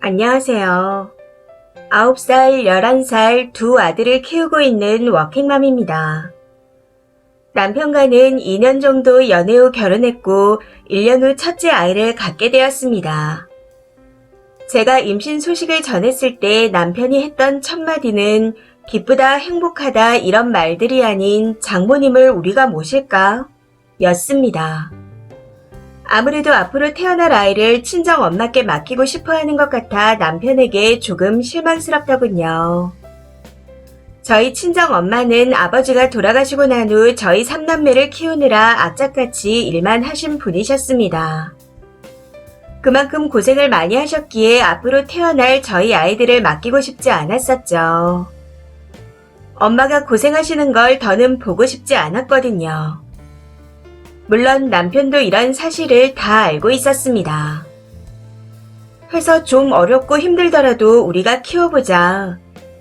안녕하세요. 9살, 11살 두 아들을 키우고 있는 워킹맘입니다. 남편과는 2년 정도 연애 후 결혼했고 1년 후 첫째 아이를 갖게 되었습니다. 제가 임신 소식을 전했을 때 남편이 했던 첫 마디는 기쁘다, 행복하다 이런 말들이 아닌 장모님을 우리가 모실까? 였습니다. 아무래도 앞으로 태어날 아이를 친정 엄마께 맡기고 싶어 하는 것 같아 남편에게 조금 실망스럽더군요. 저희 친정 엄마는 아버지가 돌아가시고 난 후 저희 3남매를 키우느라 악착같이 일만 하신 분이셨습니다. 그만큼 고생을 많이 하셨기에 앞으로 태어날 저희 아이들을 맡기고 싶지 않았었죠. 엄마가 고생하시는 걸 더는 보고 싶지 않았거든요. 물론 남편도 이런 사실을 다 알고 있었습니다. 해서 좀 어렵고 힘들더라도 우리가 키워보자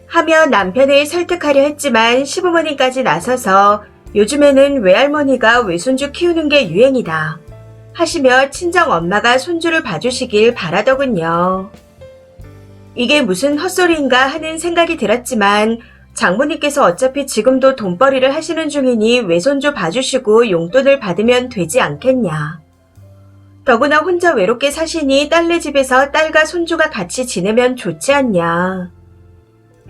하며 남편을 설득하려 했지만 시부모님까지 나서서 요즘에는 외할머니가 외손주 키우는 게 유행이다 하시며 친정 엄마가 손주를 봐주시길 바라더군요. 이게 무슨 헛소리인가 하는 생각이 들었지만 장모님께서 어차피 지금도 돈벌이를 하시는 중이니 외손주 봐주시고 용돈을 받으면 되지 않겠냐. 더구나 혼자 외롭게 사시니 딸네 집에서 딸과 손주가 같이 지내면 좋지 않냐.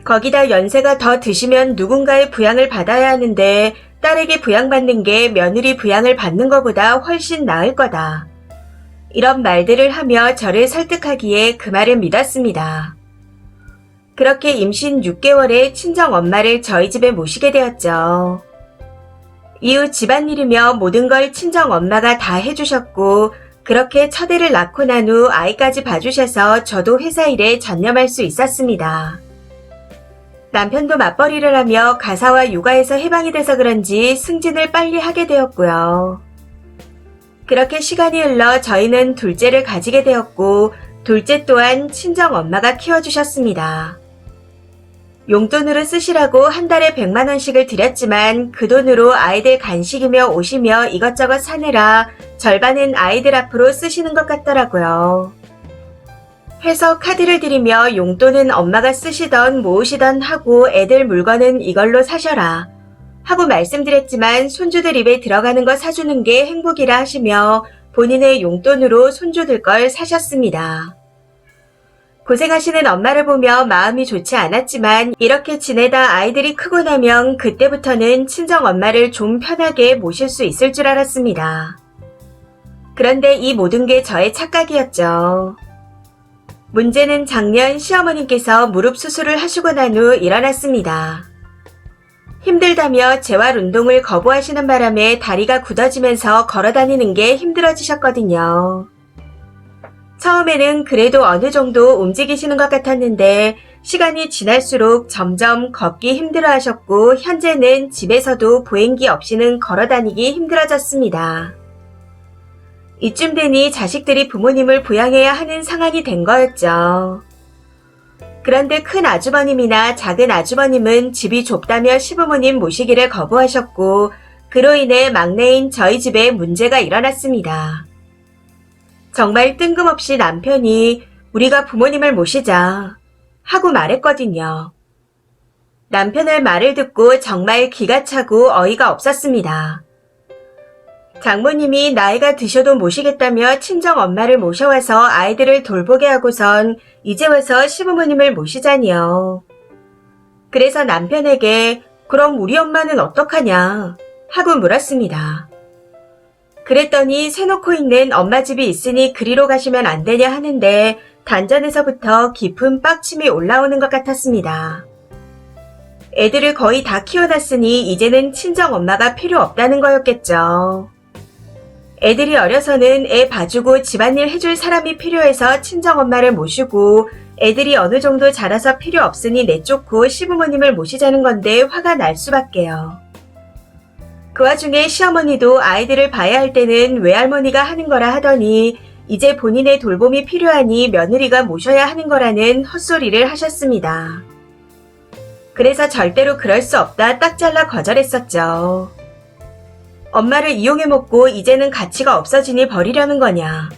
거기다 연세가 더 드시면 누군가의 부양을 받아야 하는데 딸에게 부양받는 게 며느리 부양을 받는 것보다 훨씬 나을 거다. 이런 말들을 하며 저를 설득하기에 그 말을 믿었습니다. 그렇게 임신 6개월에 친정 엄마를 저희 집에 모시게 되었죠. 이후 집안일이며 모든 걸 친정 엄마가 다 해주셨고 그렇게 첫애를 낳고 난 후 아이까지 봐주셔서 저도 회사 일에 전념할 수 있었습니다. 남편도 맞벌이를 하며 가사와 육아에서 해방이 돼서 그런지 승진을 빨리 하게 되었고요. 그렇게 시간이 흘러 저희는 둘째를 가지게 되었고 둘째 또한 친정 엄마가 키워주셨습니다. 용돈으로 쓰시라고 한 달에 100만 원씩을 드렸지만 그 돈으로 아이들 간식이며 옷이며 이것저것 사느라 절반은 아이들 앞으로 쓰시는 것 같더라고요. 해서 카드를 드리며 용돈은 엄마가 쓰시던 모으시던 하고 애들 물건은 이걸로 사셔라 하고 말씀드렸지만 손주들 입에 들어가는 거 사주는 게 행복이라 하시며 본인의 용돈으로 손주들 걸 사셨습니다. 고생하시는 엄마를 보며 마음이 좋지 않았지만 이렇게 지내다 아이들이 크고 나면 그때부터는 친정 엄마를 좀 편하게 모실 수 있을 줄 알았습니다. 그런데 이 모든 게 저의 착각이었죠. 문제는 작년 시어머님께서 무릎 수술을 하시고 난 후 일어났습니다. 힘들다며 재활 운동을 거부하시는 바람에 다리가 굳어지면서 걸어다니는 게 힘들어지셨거든요. 처음에는 그래도 어느 정도 움직이시는 것 같았는데 시간이 지날수록 점점 걷기 힘들어 하셨고 현재는 집에서도 보행기 없이는 걸어다니기 힘들어졌습니다. 이쯤 되니 자식들이 부모님을 부양해야 하는 상황이 된 거였죠. 그런데 큰 아주버님이나 작은 아주버님은 집이 좁다며 시부모님 모시기를 거부하셨고 그로 인해 막내인 저희 집에 문제가 일어났습니다. 정말 뜬금없이 남편이 우리가 부모님을 모시자 하고 말했거든요. 남편의 말을 듣고 정말 기가 차고 어이가 없었습니다. 장모님이 나이가 드셔도 모시겠다며 친정 엄마를 모셔와서 아이들을 돌보게 하고선 이제 와서 시부모님을 모시자니요. 그래서 남편에게 그럼 우리 엄마는 어떡하냐 하고 물었습니다. 그랬더니 세놓고 있는 엄마 집이 있으니 그리로 가시면 안 되냐 하는데 단전에서부터 깊은 빡침이 올라오는 것 같았습니다. 애들을 거의 다 키워놨으니 이제는 친정 엄마가 필요 없다는 거였겠죠. 애들이 어려서는 애 봐주고 집안일 해줄 사람이 필요해서 친정 엄마를 모시고 애들이 어느 정도 자라서 필요 없으니 내쫓고 시부모님을 모시자는 건데 화가 날 수밖에요. 그 와중에 시어머니도 아이들을 봐야 할 때는 외할머니가 하는 거라 하더니 이제 본인의 돌봄이 필요하니 며느리가 모셔야 하는 거라는 헛소리를 하셨습니다. 그래서 절대로 그럴 수 없다 딱 잘라 거절했었죠. 엄마를 이용해 먹고 이제는 가치가 없어지니 버리려는 거냐.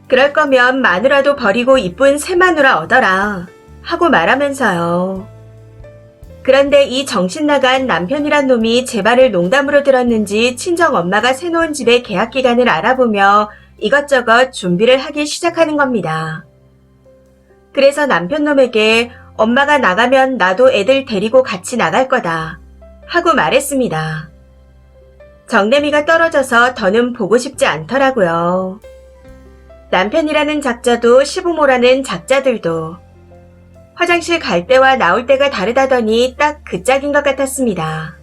그럴 거면 마누라도 버리고 이쁜 새 마누라 얻어라 하고 말하면서요. 그런데 이 정신 나간 남편이란 놈이 제 말을 농담으로 들었는지 친정 엄마가 새놓은 집의 계약 기간을 알아보며 이것저것 준비를 하기 시작하는 겁니다. 그래서 남편 놈에게 엄마가 나가면 나도 애들 데리고 같이 나갈 거다 하고 말했습니다. 정내미가 떨어져서 더는 보고 싶지 않더라고요. 남편이라는 작자도 시부모라는 작자들도 화장실 갈 때와 나올 때가 다르다더니 딱 그 짝인 것 같았습니다.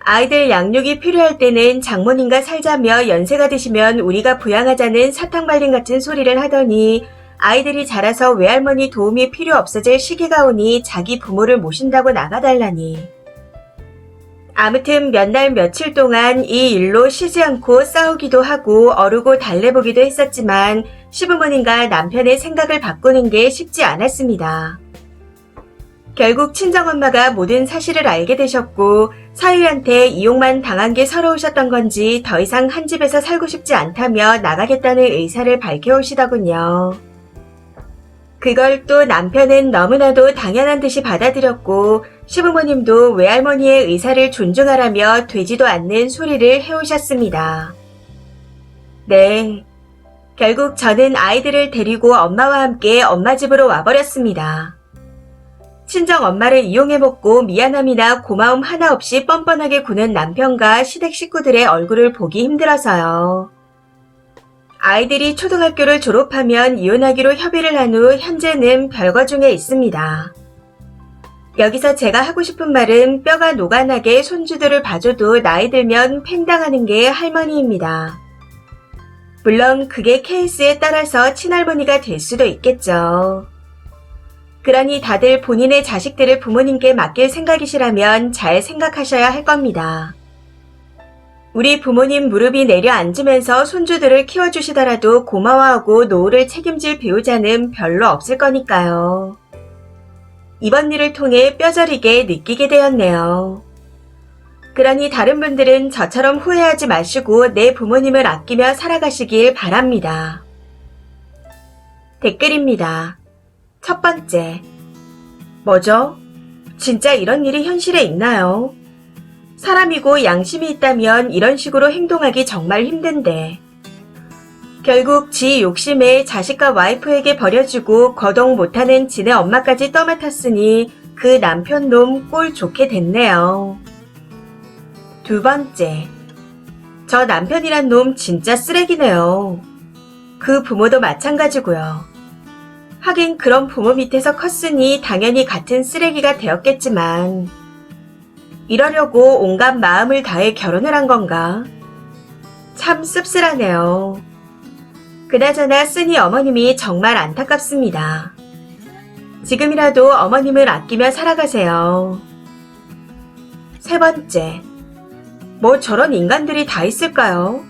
아이들 양육이 필요할 때는 장모님과 살자며 연세가 드시면 우리가 부양하자는 사탕발림 같은 소리를 하더니 아이들이 자라서 외할머니 도움이 필요 없어질 시기가 오니 자기 부모를 모신다고 나가달라니. 아무튼 몇 날 며칠 동안 이 일로 쉬지 않고 싸우기도 하고 어르고 달래보기도 했었지만 시부모님과 남편의 생각을 바꾸는 게 쉽지 않았습니다. 결국 친정엄마가 모든 사실을 알게 되셨고 사위한테 이용만 당한 게 서러우셨던 건지 더 이상 한 집에서 살고 싶지 않다며 나가겠다는 의사를 밝혀오시더군요. 그걸 또 남편은 너무나도 당연한 듯이 받아들였고 시부모님도 외할머니의 의사를 존중하라며 되지도 않는 소리를 해오셨습니다. 네, 결국 저는 아이들을 데리고 엄마와 함께 엄마 집으로 와버렸습니다. 친정 엄마를 이용해먹고 미안함이나 고마움 하나 없이 뻔뻔하게 구는 남편과 시댁 식구들의 얼굴을 보기 힘들어서요. 아이들이 초등학교를 졸업하면 이혼하기로 협의를 한 후 현재는 별거 중에 있습니다. 여기서 제가 하고 싶은 말은 뼈가 노가나게 손주들을 봐줘도 나이 들면 팽당하는 게 할머니입니다. 물론 그게 케이스에 따라서 친할머니가 될 수도 있겠죠. 그러니 다들 본인의 자식들을 부모님께 맡길 생각이시라면 잘 생각하셔야 할 겁니다. 우리 부모님 무릎이 내려앉으면서 손주들을 키워주시더라도 고마워하고 노후를 책임질 배우자는 별로 없을 거니까요. 이번 일을 통해 뼈저리게 느끼게 되었네요. 그러니 다른 분들은 저처럼 후회하지 마시고 내 부모님을 아끼며 살아가시길 바랍니다. 댓글입니다. 첫 번째. 뭐죠? 진짜 이런 일이 현실에 있나요? 사람이고 양심이 있다면 이런 식으로 행동하기 정말 힘든데. 결국 지 욕심에 자식과 와이프에게 버려지고 거동 못하는 지네 엄마까지 떠맡았으니 그 남편 놈 꼴 좋게 됐네요. 두 번째. 저 남편이란 놈 진짜 쓰레기네요. 그 부모도 마찬가지고요. 하긴 그런 부모 밑에서 컸으니 당연히 같은 쓰레기가 되었겠지만 이러려고 온갖 마음을 다해 결혼을 한 건가? 참 씁쓸하네요. 그나저나 쓰니 어머님이 정말 안타깝습니다. 지금이라도 어머님을 아끼며 살아가세요. 세 번째. 뭐 저런 인간들이 다 있을까요?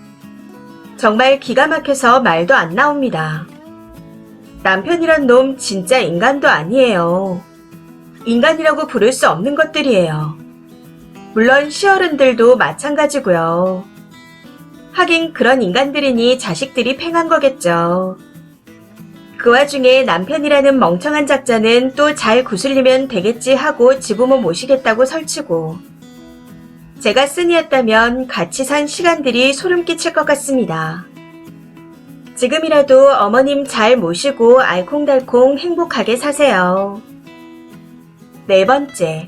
정말 기가 막혀서 말도 안 나옵니다. 남편이란 놈 진짜 인간도 아니에요. 인간이라고 부를 수 없는 것들이에요. 물론 시어른들도 마찬가지고요. 하긴 그런 인간들이니 자식들이 팽한 거겠죠. 그 와중에 남편이라는 멍청한 작자는 또 잘 구슬리면 되겠지 하고 지부모 모시겠다고 설치고 제가 쓴이었다면 같이 산 시간들이 소름 끼칠 것 같습니다. 지금이라도 어머님 잘 모시고 알콩달콩 행복하게 사세요. 네 번째.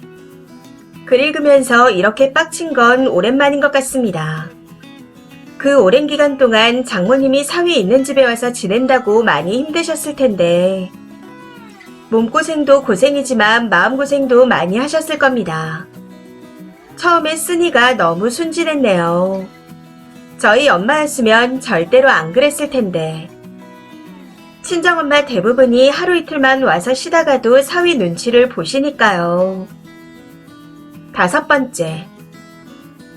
글 읽으면서 이렇게 빡친 건 오랜만인 것 같습니다. 그 오랜 기간 동안 장모님이 사위 있는 집에 와서 지낸다고 많이 힘드셨을 텐데 몸고생도 고생이지만 마음고생도 많이 하셨을 겁니다. 처음에 쓰니가 너무 순진했네요. 저희 엄마였으면 절대로 안 그랬을 텐데. 친정엄마 대부분이 하루 이틀만 와서 쉬다가도 사위 눈치를 보시니까요. 다섯 번째.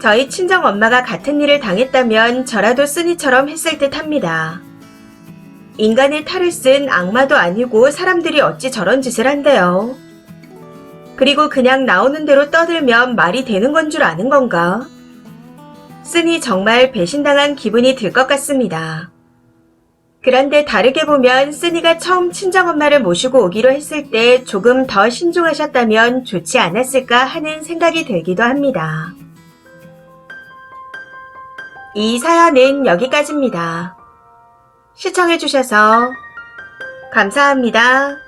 저희 친정엄마가 같은 일을 당했다면 저라도 쓰니처럼 했을 듯 합니다. 인간의 탈을 쓴 악마도 아니고 사람들이 어찌 저런 짓을 한대요. 그리고 그냥 나오는 대로 떠들면 말이 되는 건 줄 아는 건가? 쓰니 정말 배신당한 기분이 들 것 같습니다. 그런데 다르게 보면 쓰니가 처음 친정엄마를 모시고 오기로 했을 때 조금 더 신중하셨다면 좋지 않았을까 하는 생각이 들기도 합니다. 이 사연은 여기까지입니다. 시청해주셔서 감사합니다.